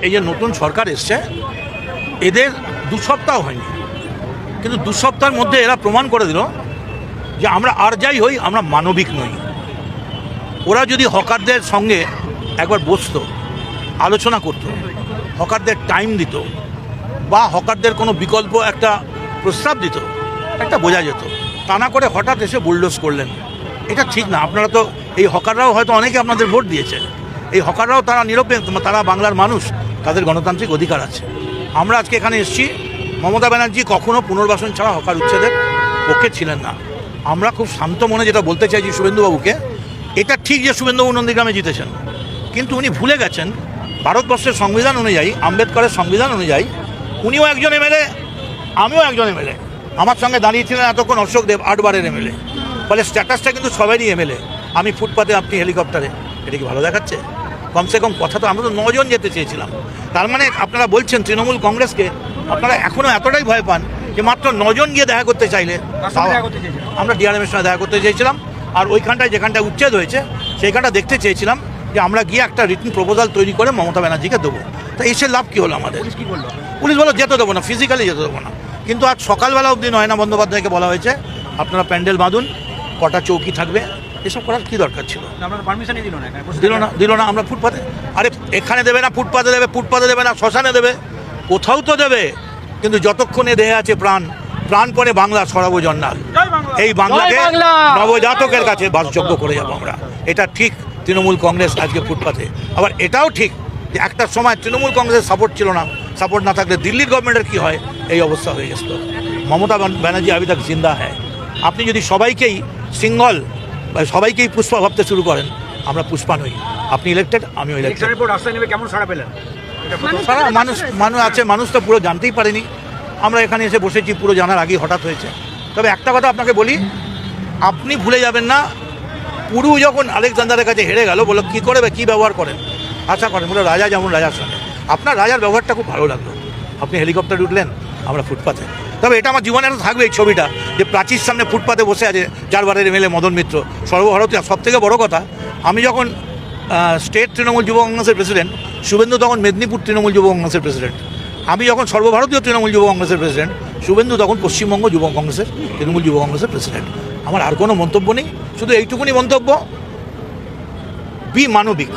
এই যে নতুন সরকার এসছে, এদের 2 সপ্তাহ হয়নি, কিন্তু 2 সপ্তাহের মধ্যে এরা প্রমাণ করে দিল যে আমরা আর যাই হই, আমরা মানবিক নই। ওরা যদি হকারদের সঙ্গে একবার বসতো, আলোচনা করতো, হকারদের টাইম দিত, বা হকারদের কোনো বিকল্প একটা প্রস্তাব দিত, একটা বোঝা যেত। তা না করে হঠাৎ এসে বুলডোজ করলেন, এটা ঠিক না। আপনারা তো, এই হকাররাও হয়তো অনেকে আপনাদের ভোট দিয়েছে, এই হকাররাও তারা নিরপেক্ষ, তারা বাংলার মানুষ, তাদের গণতান্ত্রিক অধিকার আছে। আমরা আজকে এখানে এসেছি, মমতা ব্যানার্জি কখনো পুনর্বাসন ছাড়া হকার উচ্ছেদের পক্ষে ছিলেন না। আমরা খুব শান্ত মনে যেটা বলতে চাইছি শুভেন্দুবাবুকে, এটা ঠিক যে শুভেন্দুবাবু নন্দীগ্রামে জিতেছেন, কিন্তু উনি ভুলে গেছেন ভারতবর্ষের সংবিধান অনুযায়ী, আম্বেদকরের সংবিধান অনুযায়ী উনিও একজন এমএলএ, আমিও একজন এমএলএ। আমার সঙ্গে দাঁড়িয়েছিলেন এতক্ষণ অশোক দেব, 8 বারের এমএলএ। ফলে স্ট্যাটাসটা কিন্তু সবারই এমএলএ। আমি ফুটপাতে, আপনি হেলিকপ্টারে, এটা কি ভালো দেখাচ্ছে? কমসে কম কথা তো, আমরা তো 9 জন যেতে চেয়েছিলাম। তার মানে আপনারা বলছেন তৃণমূল কংগ্রেসকে আপনারা এখনও এতটাই ভয় পান যে মাত্র 9 জন গিয়ে দেখা করতে চাইলে। আমরা ডিআরএমের সঙ্গে দেখা করতে চেয়েছিলাম, আর ওইখানটায় যেখানটায় উচ্ছেদ হয়েছে সেইখানটা দেখতে চেয়েছিলাম যে আমরা গিয়ে একটা রিটেন প্রপোজাল তৈরি করে মমতা ব্যানার্জিকে দেবো। তা এসে লাভ কী হলো আমাদের? পুলিশ বলো যেতে দেবো না, ফিজিক্যালি যেতে দেবো না। কিন্তু আজ সকালবেলা অবধি নয়না বন্দ্যোপাধ্যায়কে বলা হয়েছে আপনারা প্যান্ডেল বাঁধুন, কটা চৌকি থাকবে, এসব করার কী দরকার ছিল? দিল না। আমরা ফুটপাতে, আরে এখানে দেবে না, ফুটপাতে দেবে, ফুটপাতে দেবে না, শ্মশানে দেবে, কোথাও তো দেবে। কিন্তু যতক্ষণে দেহে আছে প্রাণ, প্রাণ পরে বাংলা সরাবো জন্নাল। এই বাংলাকে নবজাতকের কাছে বাসযোগ্য করে যাবো আমরা। এটা ঠিক তৃণমূল কংগ্রেস আজকে ফুটপাতে। আবার এটাও ঠিক যে একটা সময় তৃণমূল কংগ্রেসের সাপোর্ট ছিল না, সাপোর্ট না থাকলে দিল্লির গভর্নমেন্টের কী হয়, এই অবস্থা হয়ে গেছিল। মমতা ব্যানার্জি আবি তাক জিন্দা হ্যায়। আপনি যদি সবাইকেই সিঙ্গল, সবাইকেই পুষ্পা ভাবতে শুরু করেন, আমরা পুষ্পা নই। আপনি ইলেক্টেড, আমিও ইলেক্টেড। কেমন সাড়া পেলেন? সারা মানুষ আছে, মানুষ তো পুরো জানতেই পারেনি। আমরা এখানে এসে বসেছি, পুরো জানার আগেই হঠাৎ হয়েছে। তবে একটা কথা আপনাকে বলি, আপনি ভুলে যাবেন না, পুরু যখন আলেকজান্ডারের কাছে হেরে গেল, বলো কী করবে, কী ব্যবহার করেন, আশা করেন বলে রাজা যেমন রাজার সঙ্গে। আপনার রাজার ব্যবহারটা খুব ভালো লাগলো। আপনি হেলিকপ্টারে উঠলেন, আমরা ফুটপাতে। তবে এটা আমার জীবনে থাকবে এই ছবিটা, যে প্রাচীর সামনে ফুটপাতে বসে আছে 4 বারের এমএলএ মদন মিত্র, সর্বভারতীয়। সবথেকে বড় কথা, আমি যখন স্টেট তৃণমূল যুব কংগ্রেসের প্রেসিডেন্ট, শুভেন্দু তখন মেদিনীপুর তৃণমূল যুব কংগ্রেসের প্রেসিডেন্ট। আমি যখন সর্বভারতীয় তৃণমূল যুব কংগ্রেসের প্রেসিডেন্ট, শুভেন্দু তখন পশ্চিমবঙ্গ যুব কংগ্রেসের, তৃণমূল যুব কংগ্রেসের প্রেসিডেন্ট। আমার আর কোনো মন্তব্য নেই, শুধু এইটুকুনি মন্তব্য, বি মানবিক।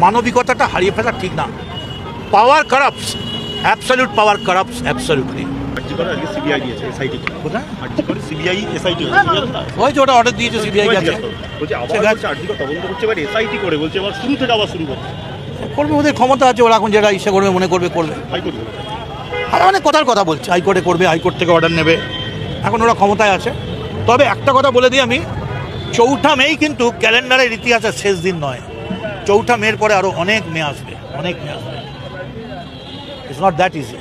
মানবিকতাটা হারিয়ে ফেলা ঠিক না। পাওয়ার কারাপ্টস, অ্যাবসলিউট পাওয়ার কারাপ্টস, অ্যাবসলিউটলি। হয়েছে, ওটা অর্ডার দিয়েছে সিবিআই কাছে, করবে, ওদের ক্ষমতা আছে, ওরা এখন যেটা ইচ্ছা করবে মনে করবে করবে। আর অনেক কথার কথা বলছে, হাইকোর্টে করবে, হাইকোর্ট থেকে অর্ডার নেবে, এখন ওরা ক্ষমতায় আছে। তবে একটা কথা বলে দিই আমি, 4 মেই কিন্তু ক্যালেন্ডারের ইতিহাসের শেষ দিন নয়। 4 মের পরে আরও অনেক মে আসবে, অনেক মে আসবে। It's not that easy.